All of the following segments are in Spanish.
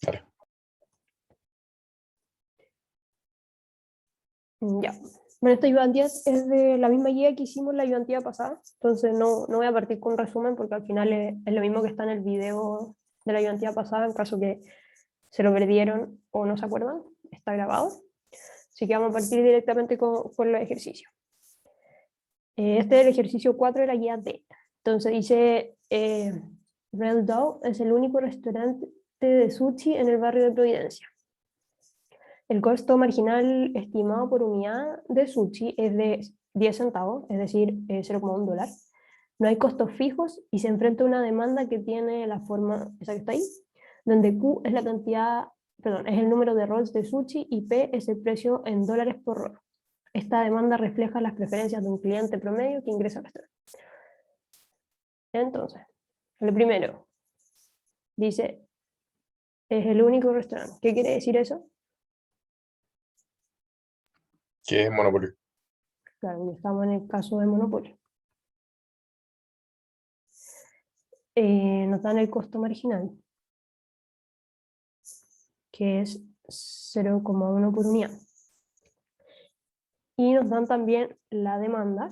Dale. Ya. Bueno, esta ayudantía es de la misma guía que hicimos la ayudantía pasada, entonces no voy a partir con resumen porque al final es lo mismo que está en el video de la ayudantía pasada, en caso que se lo perdieron o no se acuerdan, está grabado. Así que vamos a partir directamente con los ejercicios. Este es el ejercicio 4 de la guía D. Entonces dice, Red Dog es el único restaurante de sushi en el barrio de Providencia. El costo marginal estimado por unidad de sushi es de 10 centavos, es decir, $0,1. No hay costos fijos y se enfrenta a una demanda que tiene la forma, esa que está ahí, donde Q es la cantidad, perdón, es el número de rolls de sushi y P es el precio en dólares por roll. Esta demanda refleja las preferencias de un cliente promedio que ingresa al restaurante. Entonces, el primero dice, es el único restaurante. ¿Qué quiere decir eso? ¿Qué es monopolio? Claro, ya estamos en el caso de monopolio. Nos dan el costo marginal, que es 0,1 por unidad. Y nos dan también la demanda,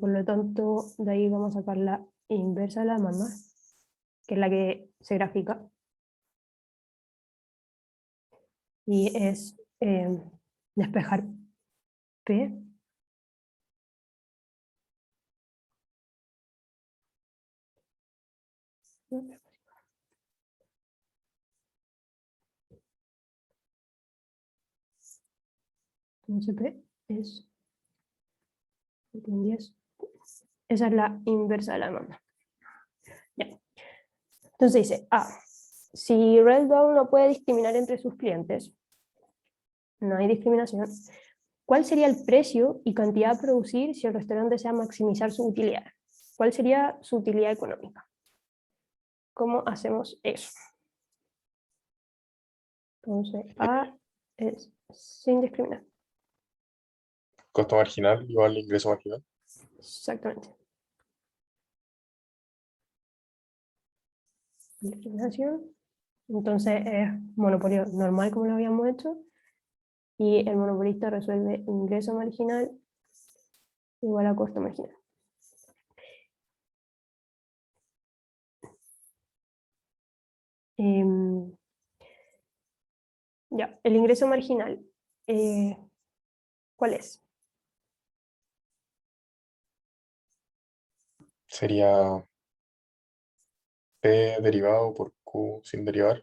por lo tanto, de ahí vamos a sacar la inversa de la demanda, que es la que se grafica. Y es despejar P entonces P es 10. Esa es la inversa de la demanda. Ya. Entonces dice, si Red Dog no puede discriminar entre sus clientes, no hay discriminación, ¿cuál sería el precio y cantidad a producir si el restaurante desea maximizar su utilidad? ¿Cuál sería su utilidad económica? ¿Cómo hacemos eso? Entonces, A es sin discriminar. Costo marginal igual ingreso marginal. Exactamente. Discriminación. Entonces es monopolio normal como lo habíamos hecho. Y el monopolista resuelve ingreso marginal igual a costo marginal. Ya, el ingreso marginal, ¿cuál es? Sería P derivado por Q sin derivar,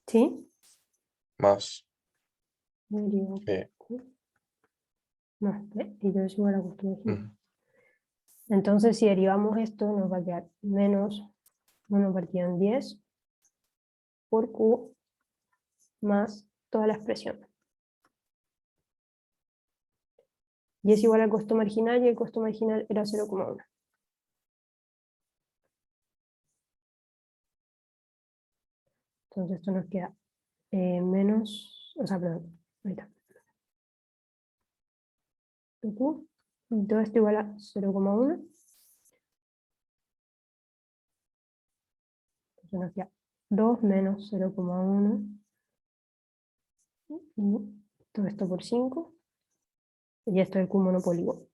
¿Sí? más Derivado P. Q más P, y todo es igual a costo marginal. Mm. Entonces, si derivamos esto, nos va a quedar menos 1 partido en 10 por Q más toda la expresión. Y es igual al costo marginal, y el costo marginal era 0,1. Entonces esto nos queda menos, o sea, perdón, ahí está. Q, y todo esto igual a 0,1. Entonces nos queda 2 menos 0,1. Y todo esto por 5. Y esto es el Q monopólico.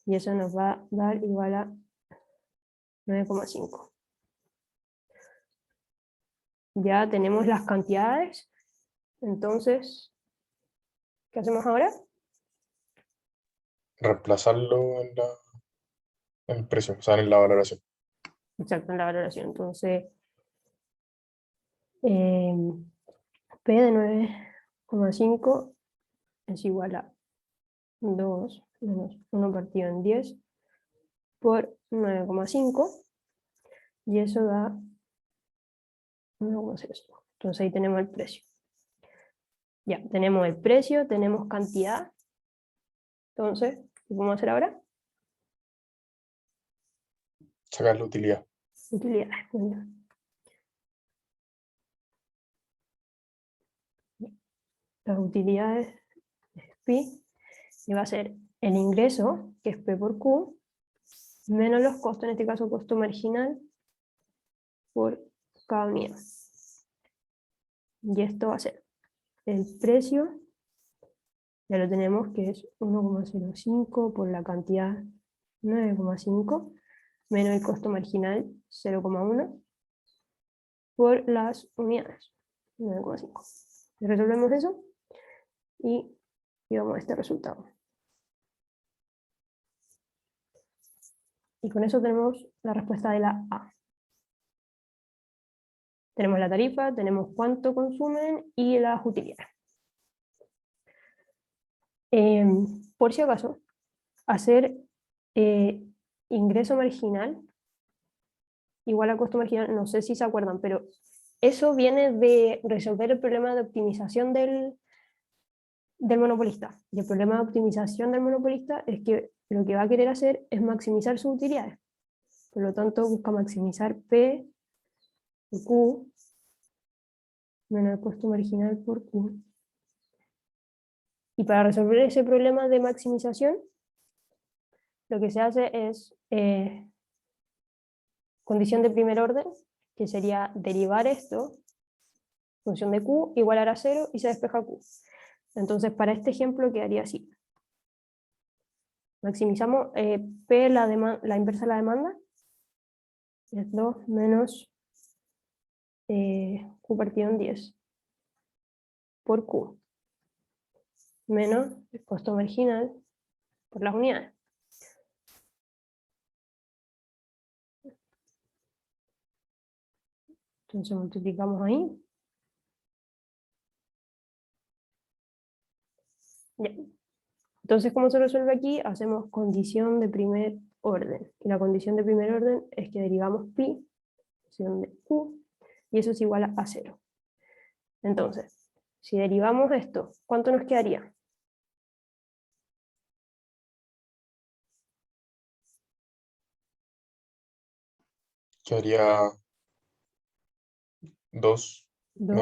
Y eso nos va a dar igual a 9,5. Ya tenemos las cantidades. Entonces, ¿qué hacemos ahora? Reemplazarlo en el precio, o sea, en la valoración. Exacto, en la valoración. Entonces, P de 9,5 es igual a 2 menos 1 partido en 10 por 9,5. Y eso da 1,05. Entonces ahí tenemos el precio. Ya, tenemos el precio, tenemos cantidad. Entonces, ¿qué podemos hacer ahora? Sacar la utilidad. Utilidades. Muy bien. Las utilidades es pi, y va a ser el ingreso, que es P por Q, menos los costos, en este caso costo marginal, por cada unidad. Y esto va a ser el precio, ya lo tenemos, que es 1,05 por la cantidad 9,5, menos el costo marginal 0,1 por las unidades 9,5. Resolvemos eso y llegamos a este resultado. Y con eso tenemos la respuesta de la A. Tenemos la tarifa, tenemos cuánto consumen y las utilidades. Por si acaso, hacer ingreso marginal igual a costo marginal, no sé si se acuerdan, pero eso viene de resolver el problema de optimización del monopolista. Y el problema de optimización del monopolista es que lo que va a querer hacer es maximizar sus utilidades. Por lo tanto, busca maximizar P por Q menos el costo marginal por Q. Y para resolver ese problema de maximización, lo que se hace es condición de primer orden, que sería derivar esto, función de Q, igualar a 0 y se despeja Q. Entonces, para este ejemplo quedaría así. Maximizamos P, la inversa de la demanda, es 2 menos Q partido en 10 por Q, menos el costo marginal por las unidades. Entonces multiplicamos ahí. Ya. Entonces, ¿cómo se resuelve aquí? Hacemos condición de primer orden. Y la condición de primer orden es que derivamos pi, función de Q, y eso es igual a 0. Entonces, si derivamos esto, ¿cuánto nos quedaría? Quedaría 2 2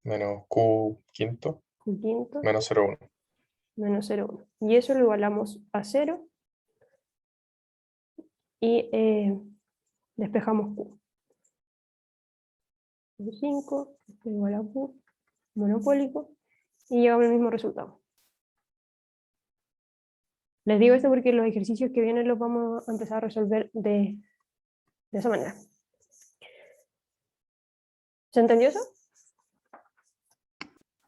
menos Q quinto Q quinto menos 0,1. menos 0,1. Y eso lo igualamos a 0 y despejamos Q. 5 igual a Q monopólico y llegamos al mismo resultado. Les digo esto porque los ejercicios que vienen los vamos a empezar a resolver de esa manera. ¿Se entendió eso?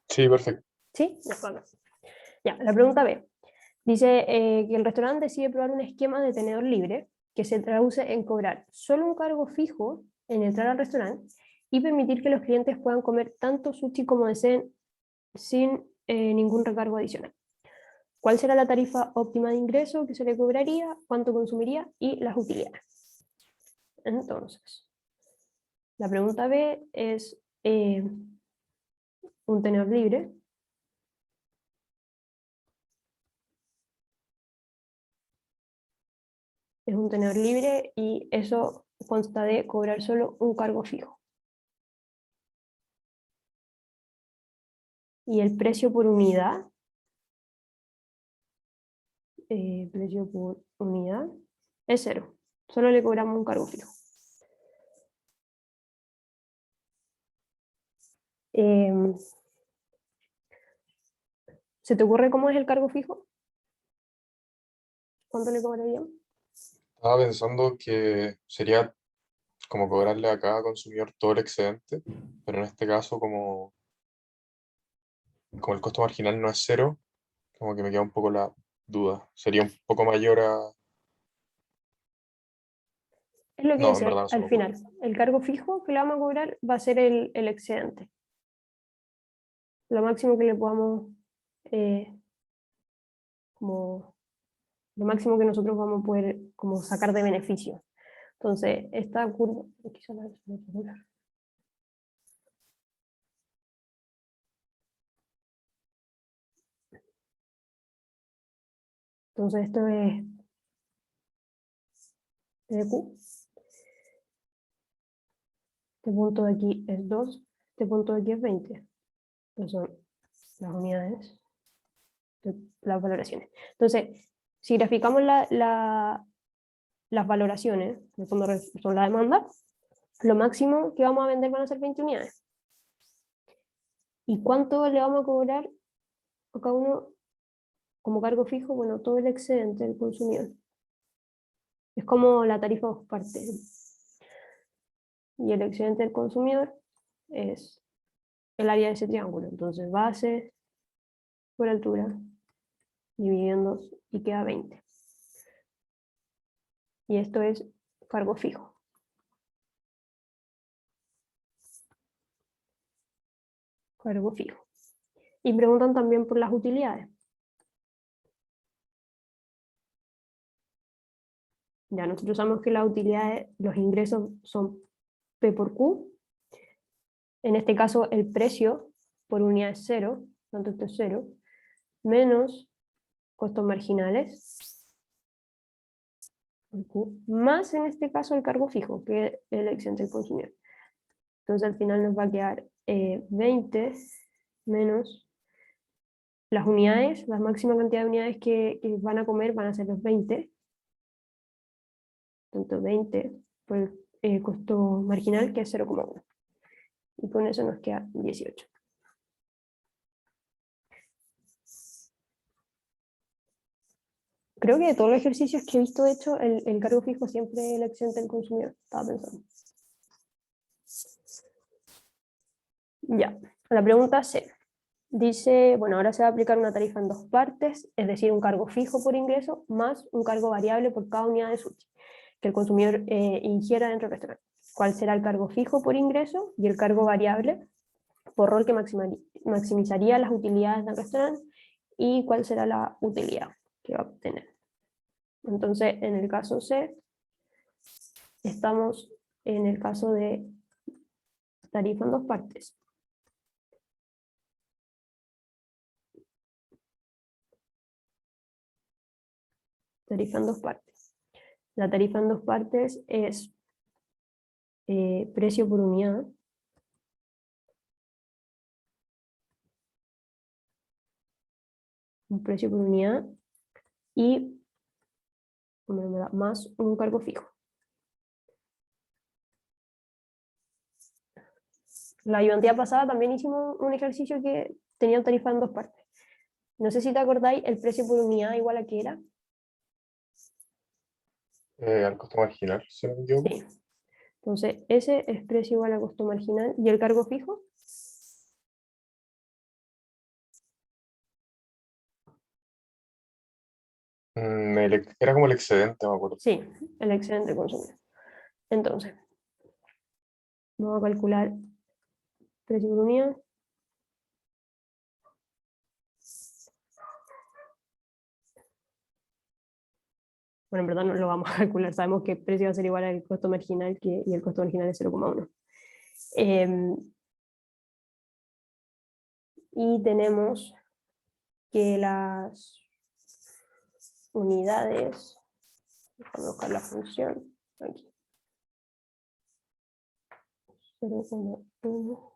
Sí, perfecto. ¿Sí? Ya, la pregunta B. Dice que el restaurante decide probar un esquema de tenedor libre que se traduce en cobrar solo un cargo fijo en entrar al restaurante y permitir que los clientes puedan comer tanto sushi como deseen sin ningún recargo adicional. ¿Cuál será la tarifa óptima de ingreso que se le cobraría? ¿Cuánto consumiría? Y las utilidades. Entonces, la pregunta B es un tenedor libre. Es un tenedor libre y eso consta de cobrar solo un cargo fijo. Y el precio por unidad, es 0. Solo le cobramos un cargo fijo. ¿Se te ocurre cómo es el cargo fijo? ¿Cuánto le cobrarían? Estaba pensando que sería como cobrarle a cada consumidor todo el excedente, pero en este caso, como el costo marginal no es 0, como que me queda un poco la duda. Sería un poco mayor a... Es lo que No, en decía verdad no se me al ocurre. final. El cargo fijo que le vamos a cobrar va a ser el excedente. Lo máximo que le podamos, como, lo máximo que nosotros vamos a poder como sacar de beneficio. Entonces, esta curva, entonces esto es Q. Este punto de aquí es 2, este punto de aquí es 20. Estas son las unidades, las valoraciones. Entonces, si graficamos las valoraciones, en el fondo son la demanda, lo máximo que vamos a vender van a ser 20 unidades. ¿Y cuánto le vamos a cobrar a cada uno como cargo fijo? Bueno, todo el excedente del consumidor. Es como la tarifa por partes. Y el excedente del consumidor es el área de ese triángulo. Entonces, base por altura, dividido en 2 y queda 20. Y esto es cargo fijo. Cargo fijo. Y preguntan también por las utilidades. Ya nosotros sabemos que las utilidades, los ingresos son P por Q. En este caso, el precio por unidad es 0, tanto esto es 0, menos costos marginales, más en este caso el cargo fijo, que es el excedente del consumidor. Entonces al final nos va a quedar 20 menos las unidades, la máxima cantidad de unidades que van a comer van a ser los 20, tanto 20 por el costo marginal, que es 0,1. Y con eso nos queda 18. Creo que de todos los ejercicios que he visto, de hecho, el cargo fijo siempre es el excedente del consumidor. Estaba pensando. Ya, la pregunta C. Dice, bueno, ahora se va a aplicar una tarifa en dos partes, es decir, un cargo fijo por ingreso más un cargo variable por cada unidad de sushi que el consumidor ingiera dentro del restaurante. ¿Cuál será el cargo fijo por ingreso y el cargo variable por rol que maximizaría las utilidades del restaurante? ¿Y cuál será la utilidad que va a obtener? Entonces, en el caso C, estamos en el caso de tarifa en dos partes. Tarifa en dos partes. La tarifa en dos partes es precio por unidad un precio por unidad y más un cargo fijo. La ayudantía pasada también hicimos un ejercicio que tenía tarifa en dos partes. No sé si te acordáis, el precio por unidad igual a qué era. Al costo marginal, si no me equivoco. Sí. Entonces, ese es precio igual a costo marginal. ¿Y el cargo fijo? Era como el excedente, me acuerdo. Sí, el excedente consumido. Entonces, vamos a calcular precio por unidad. Bueno, en verdad no lo vamos a calcular, sabemos que el precio va a ser igual al costo marginal y el costo marginal es 0,1. Y tenemos que las unidades, vamos a buscar la función, aquí, 0,1.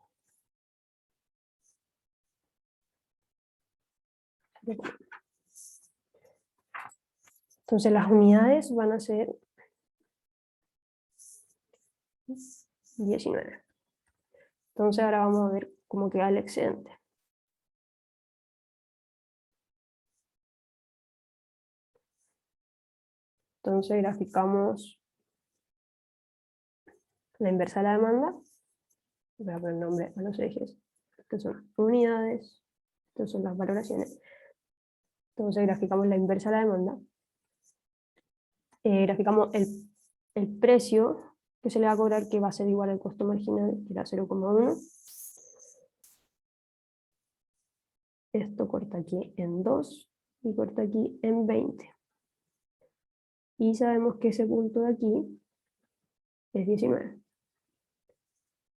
Entonces las unidades van a ser 19. Entonces ahora vamos a ver cómo queda el excedente. Entonces graficamos la inversa de la demanda. Voy a poner nombre a los ejes. Estos son unidades, estas son las valoraciones. Entonces graficamos la inversa de la demanda. Graficamos el precio que se le va a cobrar, que va a ser igual al costo marginal, que era 0,1. Esto corta aquí en 2 y corta aquí en 20. Y sabemos que ese punto de aquí es 19.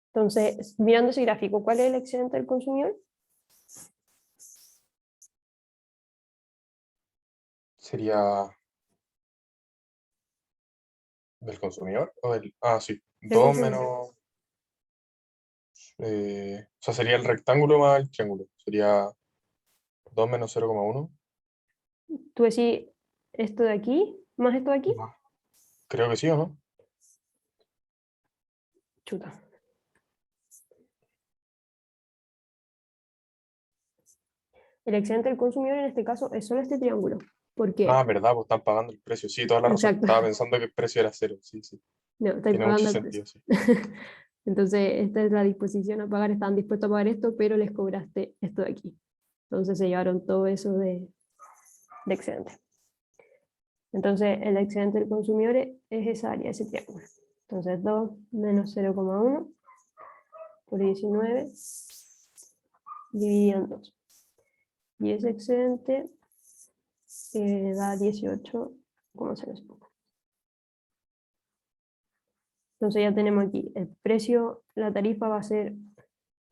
Entonces, mirando ese gráfico, ¿cuál es el excedente del consumidor? Sería del consumidor o del. Ah, sí. El 2 consumidor. menos. O sea, sería el rectángulo más el triángulo. Sería 2 menos 0,1. Tú decís esto de aquí, más esto de aquí. Ah, creo que sí, ¿o no? Chuta. El excedente del consumidor en este caso es solo este triángulo. ¿Por Ah, qué? verdad, pues están pagando el precio. Sí, toda la razón. Exacto. Estaba pensando que el precio era cero. Sí, sí. No, estáis Tiene mucho pagando el precio. sentido, sí. Entonces, esta es la disposición a pagar. Estaban dispuestos a pagar esto, pero les cobraste esto de aquí. Entonces se llevaron todo eso de excedente. Entonces, el excedente del consumidor es esa área, ese triángulo. Entonces, 2 menos 0,1 por 19 dividido en 2. Y ese excedente da 18,05. Entonces ya tenemos aquí el precio, la tarifa va a ser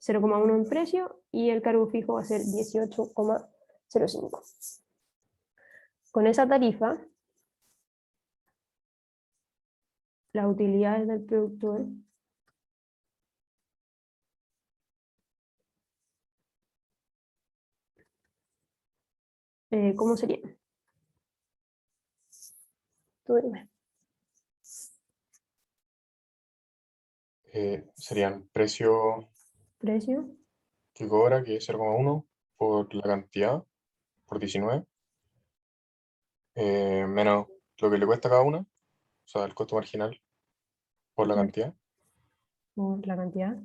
0,1 en precio y el cargo fijo va a ser 18,05. Con esa tarifa, las utilidades del productor ¿cómo sería? Tú dime. Serían precio Precio, que cobra, que es 0,1 por la cantidad, por 19, menos lo que le cuesta a cada una, o sea, el costo marginal por la ¿cierto? cantidad, Por la cantidad,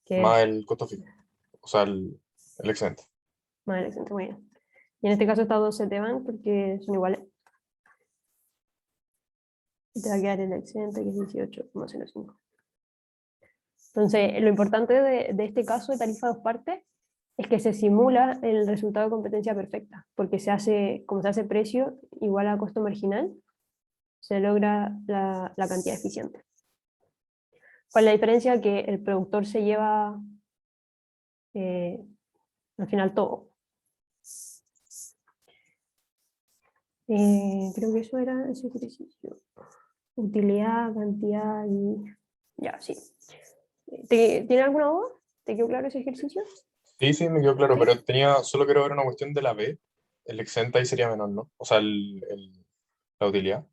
que más es el costo fijo, o sea, el excedente. más el excedente, muy bien. Y en este caso estas dos se te van porque son iguales. Y te va a quedar el excedente que es 18,05. Entonces, lo importante de este caso de tarifa de dos partes es que se simula el resultado de competencia perfecta, porque como se hace precio igual a costo marginal, se logra la cantidad eficiente. ¿Cuál es la diferencia? Que el productor se lleva eh, al final todo. Creo que eso era ese ejercicio. Utilidad, cantidad y... Ya, sí. ¿Tiene alguna duda? ¿Te quedó claro ese ejercicio? Sí, sí, me quedó claro, ¿Sí? pero solo quiero ver una cuestión de la B, el excedente ahí sería menor, ¿no? O sea, la utilidad.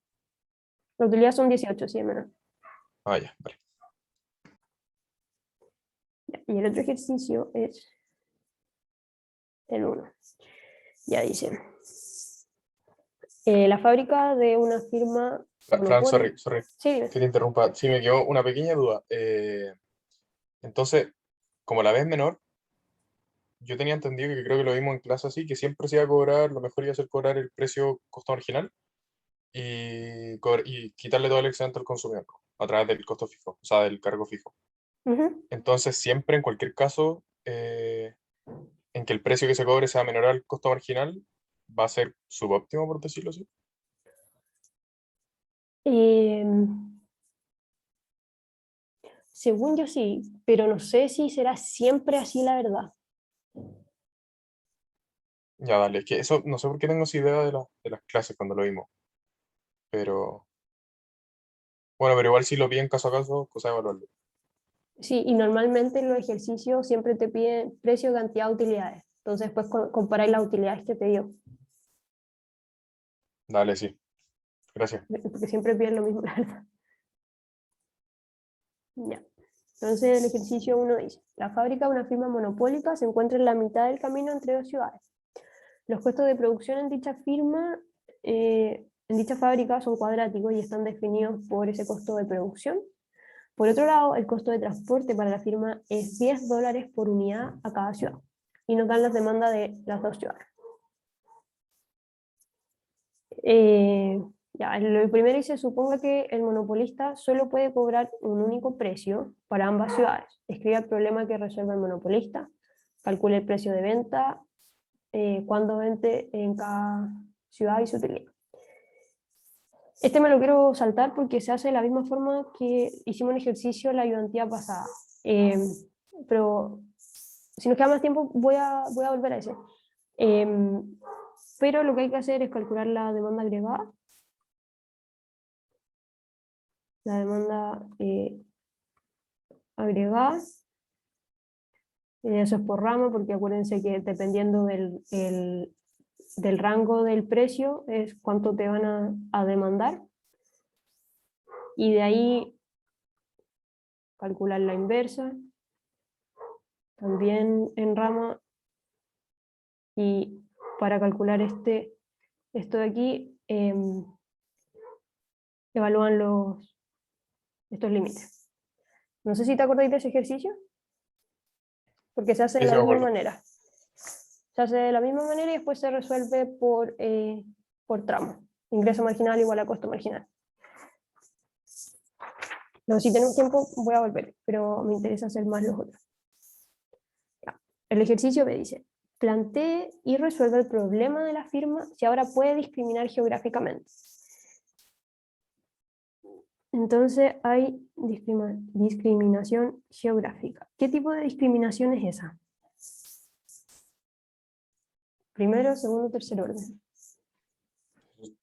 La utilidad son 18, sí, menos. Ah, ya, vale. Y el otro ejercicio es el 1. Ya dice, la fábrica de una firma Fran, monopólica. sorry, sorry, Sí, dime. que te interrumpa. Sí, me quedó una pequeña duda. Entonces, como la B es menor, yo tenía entendido que creo que lo vimos en clase así, que siempre se iba a cobrar, lo mejor iba a ser cobrar el precio costo marginal y quitarle todo el excedente al consumidor a través del costo fijo, o sea, del cargo fijo. Ujú. Entonces, siempre, en cualquier caso, en que el precio que se cobre sea menor al costo marginal, va a ser subóptimo, por decirlo así. Eh, Según yo sí, pero no sé si será siempre así la verdad. Ya, dale, es que eso, no sé por qué tengo esa idea de las clases cuando lo vimos, pero bueno, pero igual si lo piden caso a caso, cosa de evaluarlo. Sí, y normalmente en los ejercicios siempre te piden precio, cantidad, utilidades. Entonces, pues comparáis las utilidades que te dio, Dale, sí, gracias. porque siempre piden lo mismo, la verdad. Ya. Entonces, el ejercicio uno dice, la fábrica de una firma monopólica se encuentra en la mitad del camino entre dos ciudades. Los costos de producción en dicha firma, en dicha fábrica son cuadráticos y están definidos por ese costo de producción. Por otro lado, el costo de transporte para la firma es $10 por unidad a cada ciudad y nos dan las demandas de las dos ciudades. Ya, lo primero se suponga que el monopolista solo puede cobrar un único precio para ambas ciudades. Escribe el problema que resuelve el monopolista, calcule el precio de venta, cuándo vende en cada ciudad y su utilidad. Este me lo quiero saltar porque se hace de la misma forma que hicimos un ejercicio en la ayudantía pasada. Eh, pero si nos queda más tiempo, voy a volver a ese. Eh, pero lo que hay que hacer es calcular la demanda agregada. La demanda agregada. Eso es por rama, porque acuérdense que dependiendo del del rango del precio es cuánto te van a demandar. Y de ahí calcular la inversa, también en rama. Y para calcular esto de aquí, evalúan estos límites. No sé si te acordáis de ese ejercicio, porque se hace de Sí, la sí me misma acuerdo. manera. Se hace de la misma manera y después se resuelve por tramo. Ingreso marginal igual a costo marginal. Luego, si tenemos tiempo, voy a volver, pero me interesa hacer más los otros. Ya. El ejercicio me dice, plantee y resuelve el problema de la firma si ahora puede discriminar geográficamente. Entonces hay discriminación geográfica. ¿Qué tipo de discriminación es esa? Primero, segundo, tercer orden.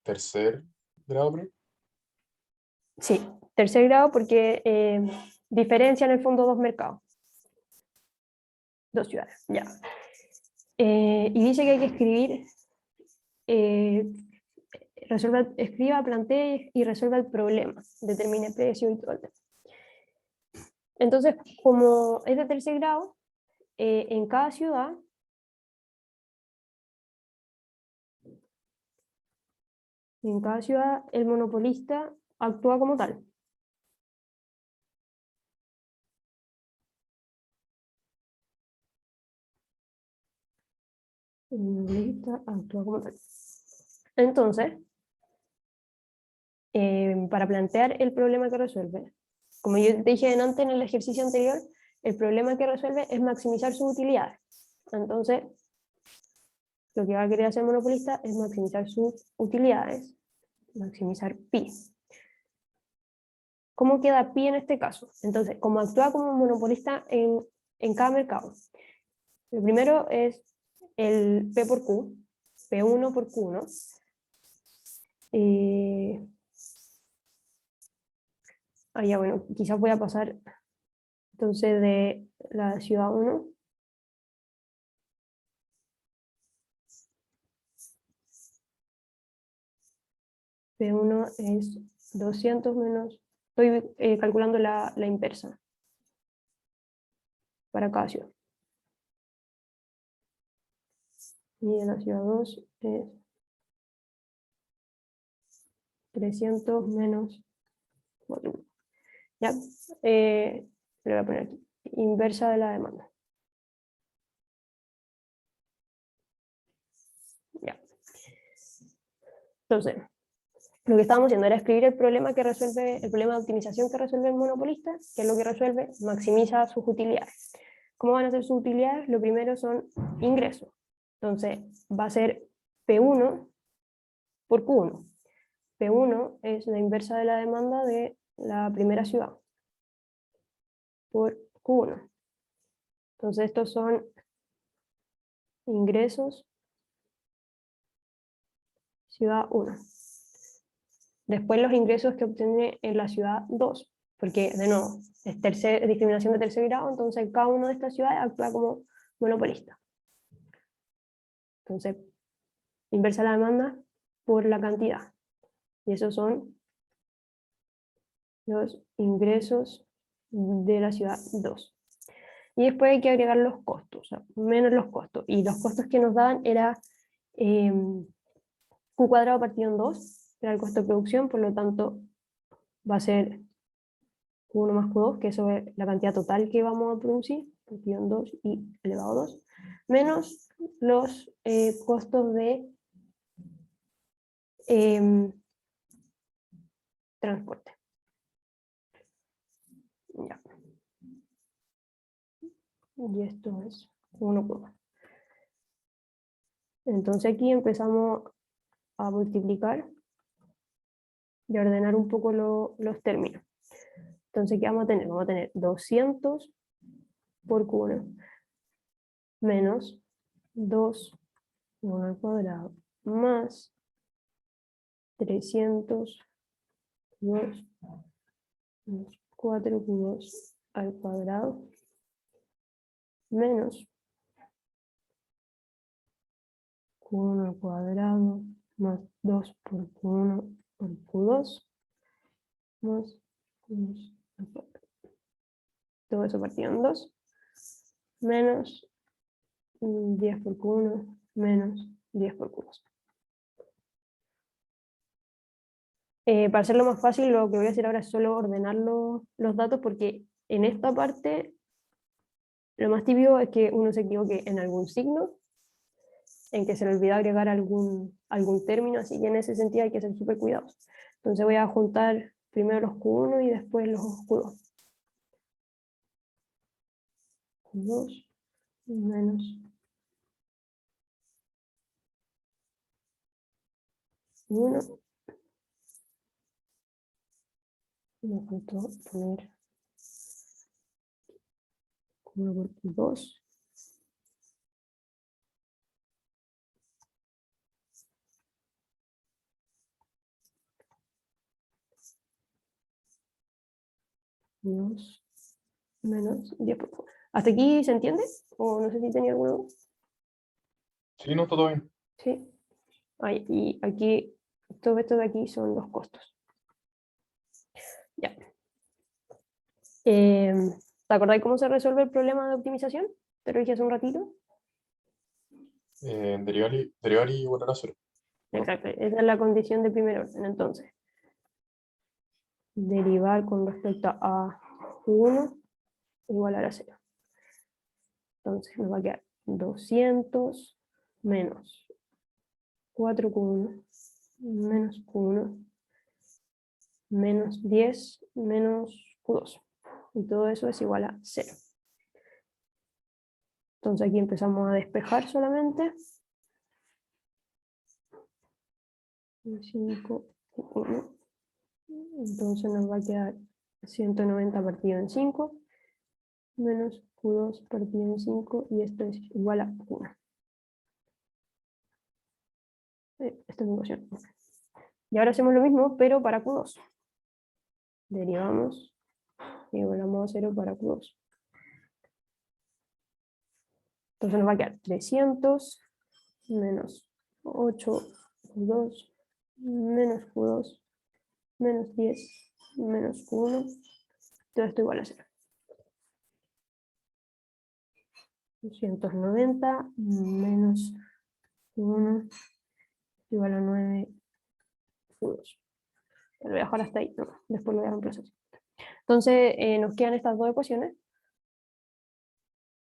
Tercer grado, creo. Sí, tercer grado porque diferencia en el fondo dos mercados, dos ciudades, ya. Y dice que hay que escribir, escriba, plantee y resuelva el problema, determine precio y todo el tema. Entonces, como es de tercer grado, en cada ciudad el monopolista actúa como tal. El monopolista actúa como tal. Entonces, para plantear el problema que resuelve, como yo te dije antes en el ejercicio anterior, el problema que resuelve es maximizar sus utilidades. Entonces, lo que va a querer hacer el monopolista es maximizar sus utilidades, maximizar pi. ¿Cómo queda pi en este caso? Entonces, como actúa como monopolista en cada mercado. Lo primero es el P por Q, P1 por Q1. Ya, bueno, quizás voy a pasar entonces de la ciudad 1. P1 es 200 menos, estoy calculando la inversa para cada ciudad. Y en la ciudad 2 es 300 menos 4. ¿Ya? Le voy a poner aquí, inversa de la demanda. Ya. Entonces, lo que estábamos haciendo era escribir el problema el problema de optimización que resuelve el monopolista, que es lo que resuelve, maximiza sus utilidades. ¿Cómo van a ser sus utilidades? Lo primero son ingresos. Entonces, va a ser P1 por Q1. P1 es la inversa de la demanda de la primera ciudad por Q1. Entonces, estos son ingresos ciudad 1. Después los ingresos que obtiene en la ciudad 2, porque de nuevo, es discriminación de tercer grado, entonces cada una de estas ciudades actúa como monopolista. Entonces, inversa la demanda por la cantidad. Y esos son los ingresos de la ciudad 2. Y después hay que agregar los costos, o sea, menos los costos. Y los costos que nos daban era Q cuadrado partido en 2, era el costo de producción, por lo tanto va a ser Q1 más Q2, que eso es la cantidad total que vamos a producir, partido en 2 y elevado a 2, menos los costos de transporte. Ya. Y esto es Q1, Q2. Entonces aquí empezamos a multiplicar y a ordenar un poco los términos. Entonces, ¿qué vamos a tener? Vamos a tener 200 por Q1 menos 2 Q1 al cuadrado más 300 Q2 menos 4 Q2 al cuadrado menos Q1 al cuadrado más 2 por Q1 por Q2 más Q2 al cuadrado. Todo eso partido en 2 menos 10 por Q1 menos 10 por Q2. Para hacerlo más fácil, lo que voy a hacer ahora es solo ordenar los datos, porque en esta parte lo más típico es que uno se equivoque en algún signo, en que se le olvida agregar algún término, así que en ese sentido hay que ser súper cuidadosos. Entonces voy a juntar primero los Q1 y después los Q2. Q2 menos Q1. Me faltó poner Q1 por Q2. Q2 menos 10 por Q1. ¿Hasta aquí se entiende? O no sé si tenía alguna duda. Sí, no, está todo bien. Sí. Ay, y aquí, todo esto de aquí son los costos. Ya. ¿Te acordáis cómo se resuelve el problema de optimización? Te lo dije hace un ratito. Derivar y igualar a cero. Exacto, esa es la condición de primer orden. Entonces, derivar con respecto a Q1 igual a 0. Entonces nos va a quedar 200 menos 4Q1 menos Q1 menos 10 menos Q2. Y todo eso es igual a 0. Entonces aquí empezamos a despejar solamente. 5, Q1. Entonces nos va a quedar 190 partido en 5 menos Q2 partido en 5, y esto es igual a 1. Esta es mi ecuación. Y ahora hacemos lo mismo, pero para Q2. Derivamos y igualamos a 0 para Q2. Entonces nos va a quedar 300 menos 8 Q2 menos Q2 menos 10 menos Q1. Todo esto igual a 0. 290 menos Q1 igual a 9 Q2. Lo voy a dejar hasta ahí, no, después lo voy a reemplazar. Entonces nos quedan estas dos ecuaciones,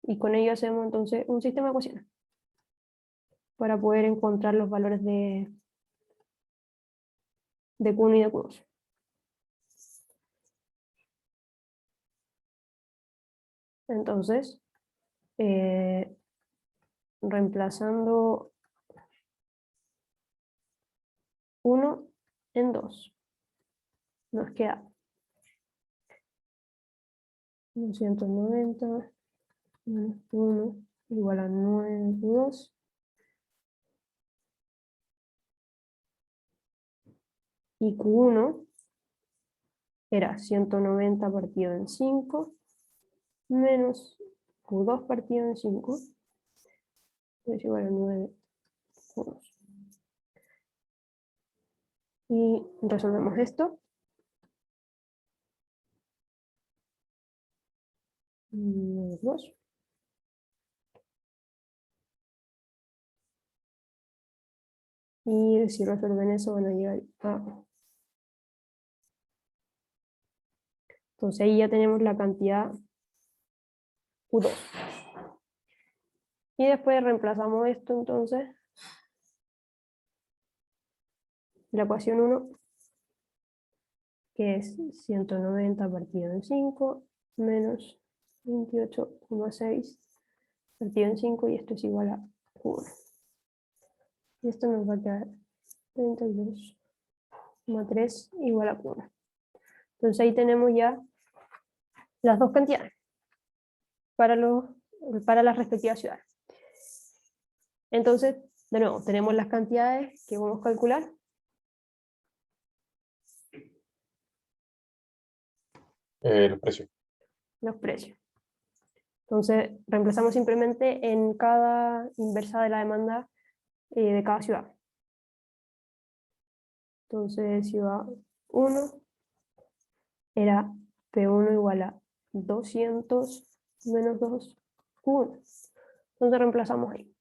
y con ello hacemos entonces un sistema de ecuaciones para poder encontrar los valores de Q1 y de Q2. Entonces, reemplazando 1 en 2, nos queda 290 menos 1 igual a 9 Q2 y Q1 era 190 partido en 5 menos Q2 partido en 5 es igual a 9 Q2. Y resolvemos esto. 2. Y si resuelven eso van a llegar a... Entonces ahí ya tenemos la cantidad Q2. Y después reemplazamos esto entonces. La ecuación 1, que es 190 partido en 5 menos 28,6 partido en 5, y esto es igual a 1. Y esto nos va a quedar 32,3 igual a 1. Entonces ahí tenemos ya las dos cantidades para las respectivas ciudades. Entonces, de nuevo, tenemos las cantidades que vamos a calcular. Los precios. Los precios. Entonces, reemplazamos simplemente en cada inversa de la demanda de cada ciudad. Entonces, ciudad 1 era P1 igual a 200 menos 2, 1. Entonces reemplazamos ahí.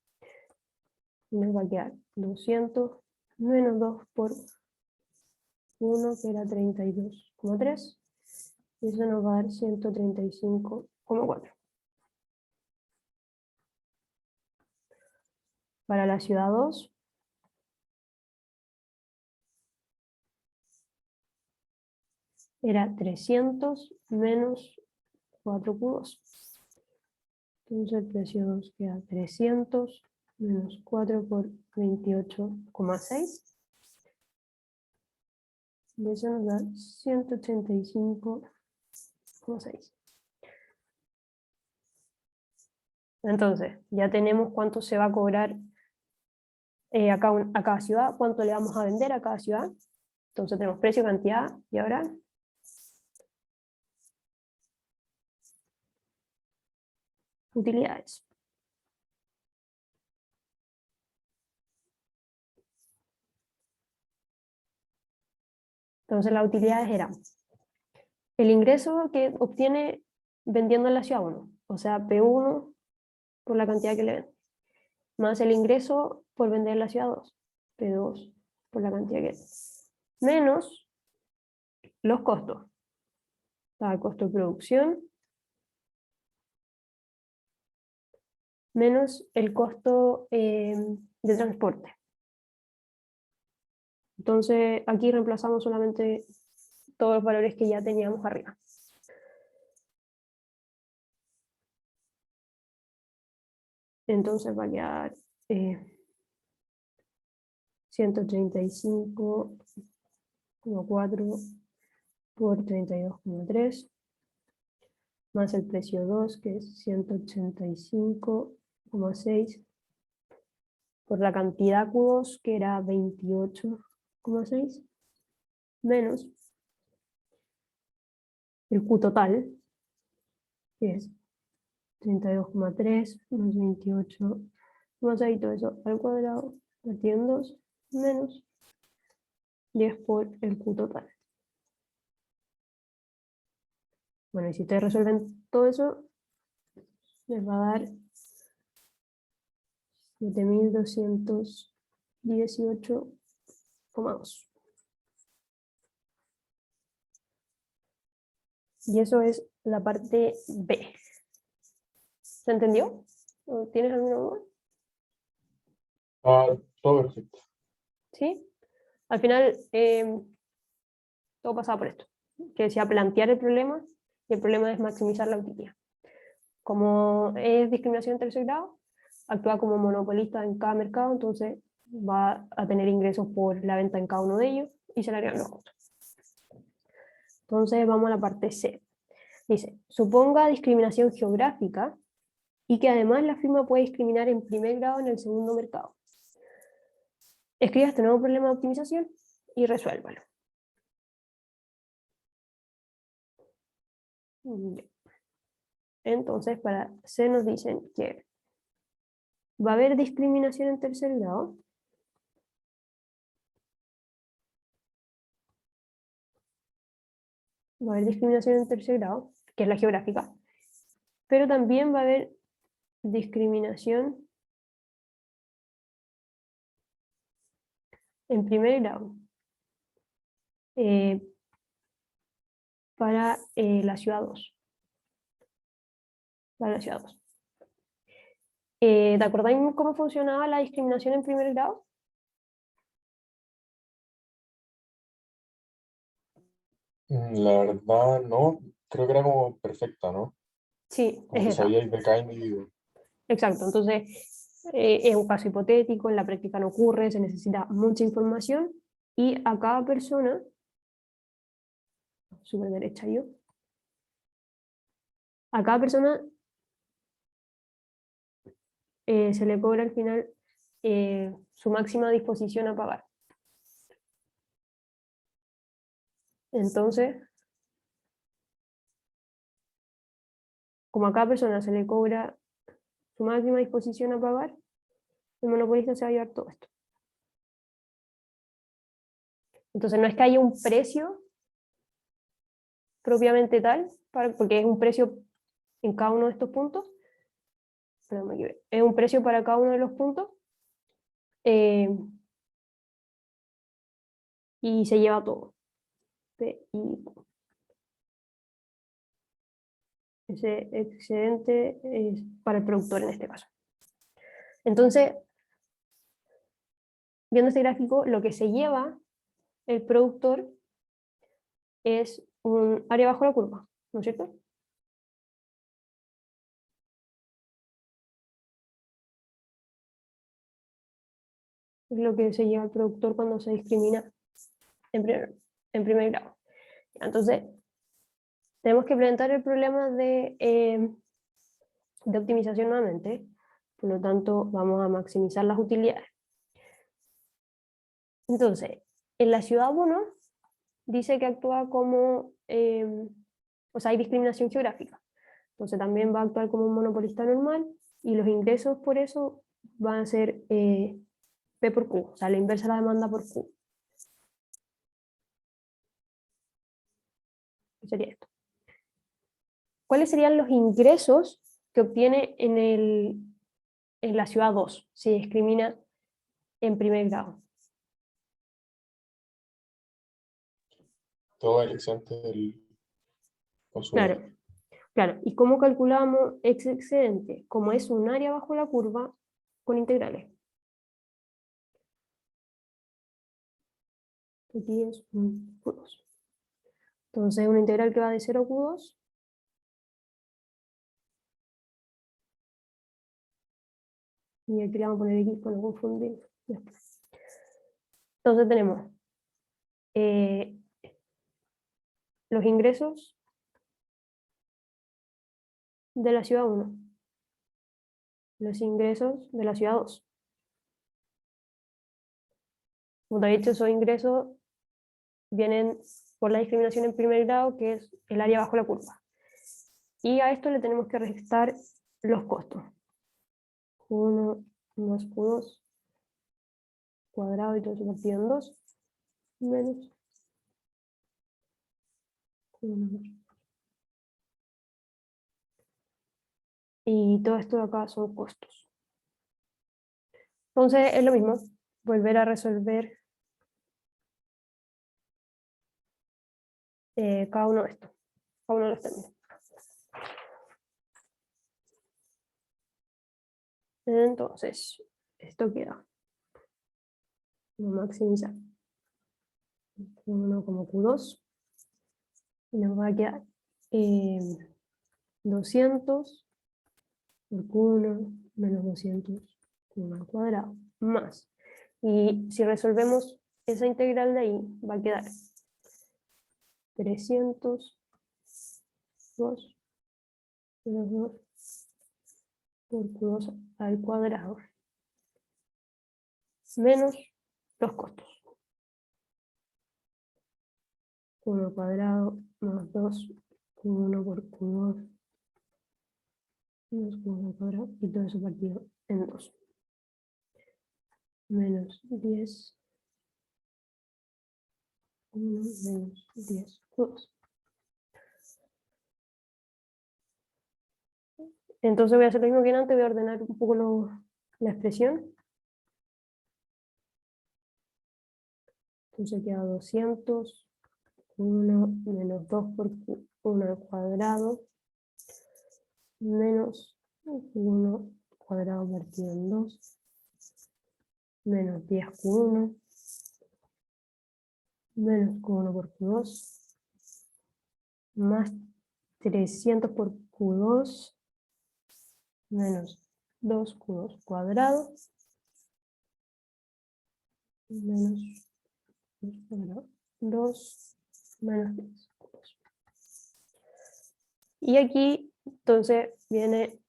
Nos va a quedar 200 menos 2 por 1, que era 32,3. Y eso nos va a dar 135,4. Para la ciudad 2, era 300 menos 4 cubos. Entonces el precio 2 queda 300 menos 4 por 28,6. Y eso nos da 185,6. Entonces, ya tenemos cuánto se va a cobrar a cada ciudad, cuánto le vamos a vender a cada ciudad. Entonces tenemos precio, cantidad, y ahora utilidades. Entonces las utilidades eran el ingreso que obtiene vendiendo en la ciudad 1, o sea, P1 por la cantidad que le vende, más el ingreso por vender en la ciudad 2, P2 por la cantidad que vende, menos los costos. El costo de producción menos el costo de transporte. Entonces aquí reemplazamos solamente todos los valores que ya teníamos arriba. Entonces va a quedar 135,4 por 32,3 más el precio 2, que es 185,6 por la cantidad cubos, que era 28,6, menos el Q total, que es 32,3 más 28,6, todo eso al cuadrado, partido en 2, menos 10 por el Q total. Bueno, y si ustedes resuelven todo eso, les va a dar 7.218,2. Y eso es la parte B. ¿Se entendió? ¿O tienes alguna duda? Todo perfecto. ¿Sí? Al final, todo pasaba por esto, que decía plantear el problema, y el problema es maximizar la utilidad. Como es discriminación en tercer grado, actúa como monopolista en cada mercado, entonces va a tener ingresos por la venta en cada uno de ellos y se le agregan los costos. Entonces vamos a la parte C. Dice, suponga discriminación geográfica y que además la firma puede discriminar en primer grado en el segundo mercado. Escriba este nuevo problema de optimización y resuélvalo. Entonces, para C nos dicen que va a haber discriminación en tercer grado. Va a haber discriminación en tercer grado, que es la geográfica, pero también va a haber discriminación en primer grado para la ciudad 2. Para la ciudad 2. ¿Te acordáis cómo funcionaba la discriminación en primer grado? La verdad, no. Creo que era como perfecta, ¿no? Sí, Como es que esa. sabíais de cada individuo. Exacto. Entonces, es un caso hipotético, en la práctica no ocurre, se necesita mucha información y a cada persona, súper derecha yo, a cada persona se le cobra al final su máxima disposición a pagar. Entonces, como a cada persona se le cobra su máxima disposición a pagar, el monopolista se va a llevar todo esto. Entonces no es que haya un precio propiamente tal, porque es un precio en cada uno de estos puntos, perdón, me equivoqué, es un precio para cada uno de los puntos, eh, y se lleva todo. Y ese excedente es para el productor en este caso. Entonces, viendo este gráfico, lo que se lleva el productor es un área bajo la curva, ¿no es cierto? Es lo que se lleva el productor cuando se discrimina en primer grado. Entonces, tenemos que implementar el problema de optimización nuevamente. Por lo tanto, vamos a maximizar las utilidades. Entonces, en la ciudad 1 dice que actúa como, o sea, hay discriminación geográfica. Entonces también va a actuar como un monopolista normal y los ingresos por eso van a ser P por Q, o sea, la inversa de la demanda por Q. ¿Qué sería esto? ¿Cuáles serían los ingresos que obtiene en la ciudad 2 si discrimina en primer grado? Todo el excedente del consumidor. Claro, claro. ¿Y cómo calculamos ese excedente? Como es un área bajo la curva con integrales. Aquí es un Q2. Entonces, una integral que va de 0 a Q2. Y aquí le vamos a poner X para no confundir. Entonces tenemos eh, los ingresos de la ciudad 1, los ingresos de la ciudad 2. Como te he dicho, esos ingresos vienen por la discriminación en primer grado, que es el área bajo la curva. Y a esto le tenemos que restar los costos. Q1 más Q2 cuadrado y todo eso partido en 2, menos Q1. Y todo esto de acá son costos. Entonces es lo mismo, volver a resolver cada uno de estos, cada uno de los términos. Entonces, esto queda, vamos a maximizar Q1 como Q2, y nos va a quedar 200 por Q1 menos 200 Q1 al cuadrado, más. Y si resolvemos esa integral de ahí, va a quedar 302 menos 2 por Q2 al cuadrado, menos los costos. Q1 al cuadrado más 2, Q1 por Q2, menos Q1 al cuadrado, y todo eso partido en 2. Menos 10, 1 menos 10, 2. Entonces voy a hacer lo mismo que antes, voy a ordenar un poco la expresión. Entonces queda 200, 1 menos 2 por 1 al cuadrado, menos 1 cuadrado partido en 2, menos 10Q1, menos Q1 por Q2, más 300 por Q2, menos 2Q2 cuadrado, menos 2 cuadrado, 2 menos 10 Q2. Y aquí, entonces, viene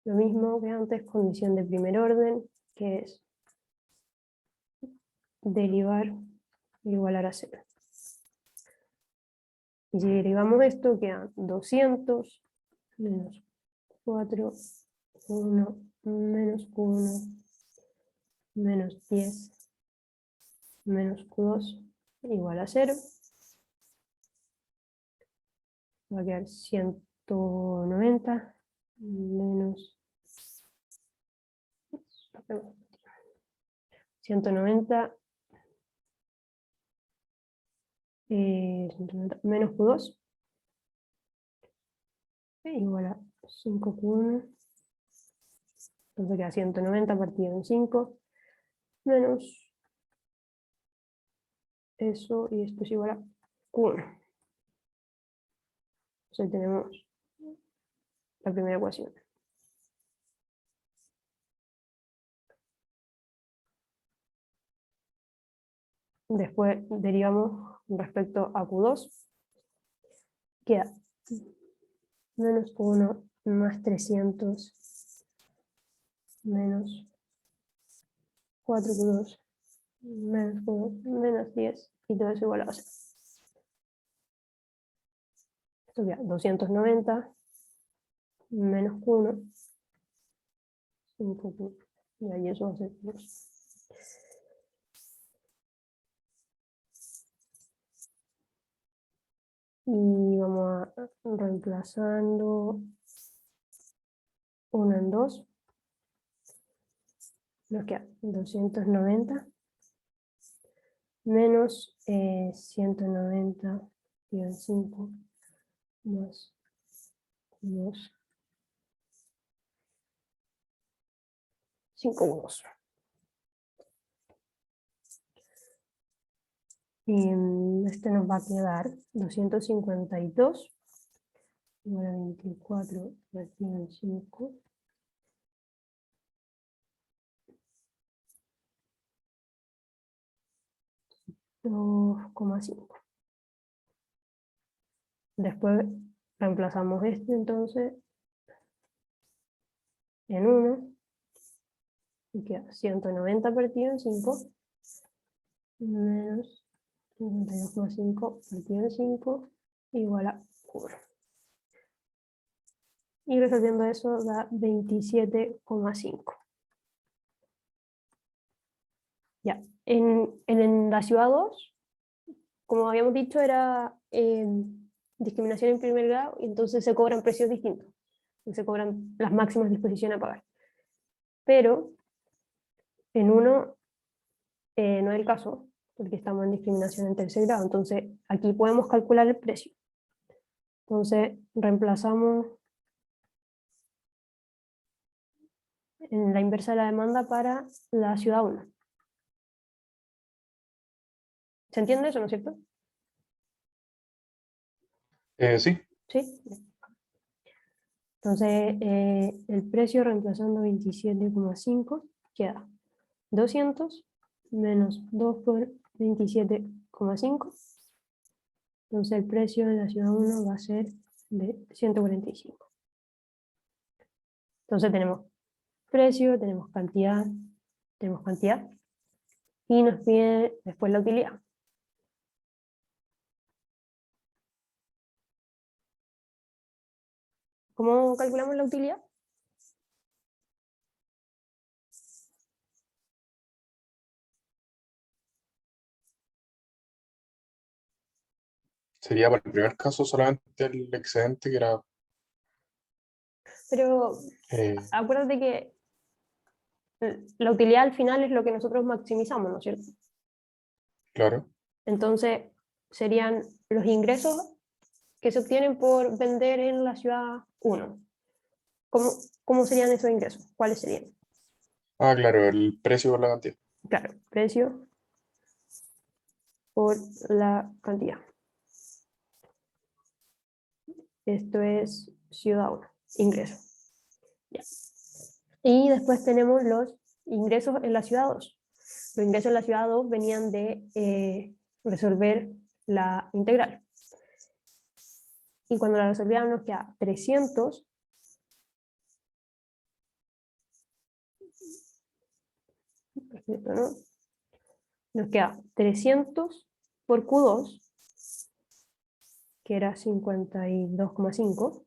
lo mismo que antes, condición de primer orden, que es derivar igualar a 0. Y si derivamos esto, quedan 200 menos 4, 1, menos Q1, menos 10, menos Q2, igual a 0. Va a quedar 190 menos 190 menos Q2 igual a 5 Q1. Entonces queda 190 partido en 5 menos eso, y esto es igual a Q1. Entonces tenemos la primera ecuación. Después derivamos respecto a Q2. Queda menos Q1 más 300 menos 4Q2 menos Q2 menos 10, y todo eso igual a 0. Esto queda 290 menos Q1, 5Q, y ahí eso va a ser 2. Y vamos a reemplazando 1 en 2. Nos queda 290 menos 190 dividido en 5 más 2, 5 unos. Y este nos va a quedar 252 igual a 24 partido en 5. 2,5. Después reemplazamos este entonces en 1 y queda 190 partido en 5 menos 52,5 partido en 5 igual a 1. Y resolviendo eso da 27,5. Ya, en la ciudad 2, como habíamos dicho, era discriminación en primer grado, y entonces se cobran precios distintos. Se cobran las máximas disposiciones a pagar. Pero en 1 no es el caso, porque estamos en discriminación en tercer grado. Entonces aquí podemos calcular el precio. Entonces reemplazamos en la inversa de la demanda para la ciudad 1. ¿Se entiende eso, no es cierto? Sí, Sí. Entonces el precio reemplazando 27,5 queda 200 menos 2 por 27,5. Entonces el precio de la ciudad 1 va a ser de 145. Entonces tenemos precio, tenemos cantidad, y nos pide después la utilidad. ¿Cómo calculamos la utilidad? sería para el primer caso solamente el excedente que era, Pero eh, acuérdate que la utilidad al final es lo que nosotros maximizamos, ¿no es cierto? claro. Entonces serían los ingresos que se obtienen por vender en la ciudad 1. ¿Cómo serían esos ingresos? ¿Cuáles serían? Ah, claro, el precio por la cantidad. Claro, precio por la cantidad. Esto es ciudad 1, ingreso. Ya. Y después tenemos los ingresos en la ciudad 2. Los ingresos en la ciudad 2 venían de resolver la integral. Y cuando la resolvíamos nos queda 300 ¿no? Nos queda 300 por Q2, que era 52,5,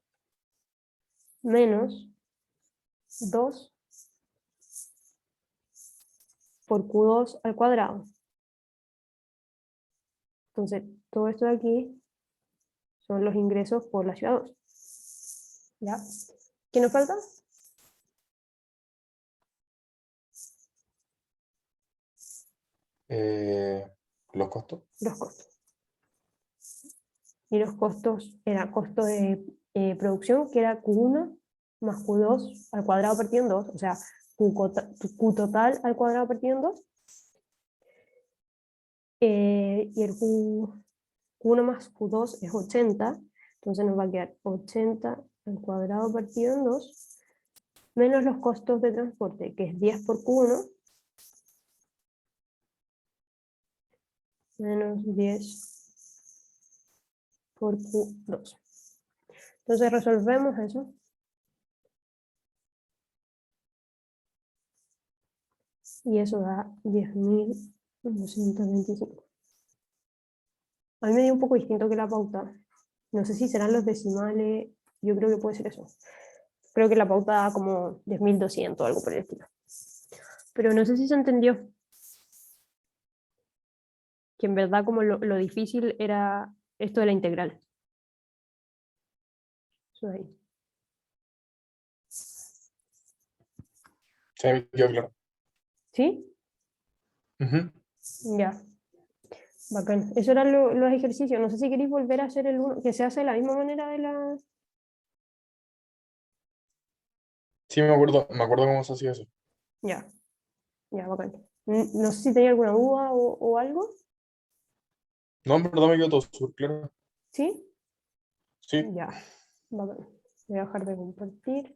menos 2 por Q2 al cuadrado, Entonces, todo esto de aquí son los ingresos por la ciudad 2. ¿Ya? ¿Qué nos falta? Los costos. Los costos. Y los costos era costo de producción, que era Q1 más Q2 al cuadrado partido en 2, o sea, Q total al cuadrado partido en 2. Y el Q1 más Q2 es 80, entonces nos va a quedar 80 al cuadrado partido en 2, menos los costos de transporte, que es 10 por Q1, menos 10 por Q2. Entonces resolvemos eso. Y eso da 10.225. A mí me dio un poco distinto que la pauta. No sé si serán los decimales, yo creo que puede ser eso. Creo que la pauta da como 10.200 o algo por el estilo. Pero no sé si se entendió. Que en verdad como lo difícil era esto de la integral. Eso de ahí. Sí, me quedó claro. ¿Sí? Ujú. Ya. Bacán. Eso eran los ejercicios. No sé si queréis volver a hacer el uno, que se hace de la misma manera de la... Sí, me acuerdo cómo se hacía eso. Ya, ya, bacán. No sé si tenía alguna duda o algo. No, en verdad me quedó todo súper claro. ¿Sí? Sí. Ya, bacán. Voy a dejar de compartir.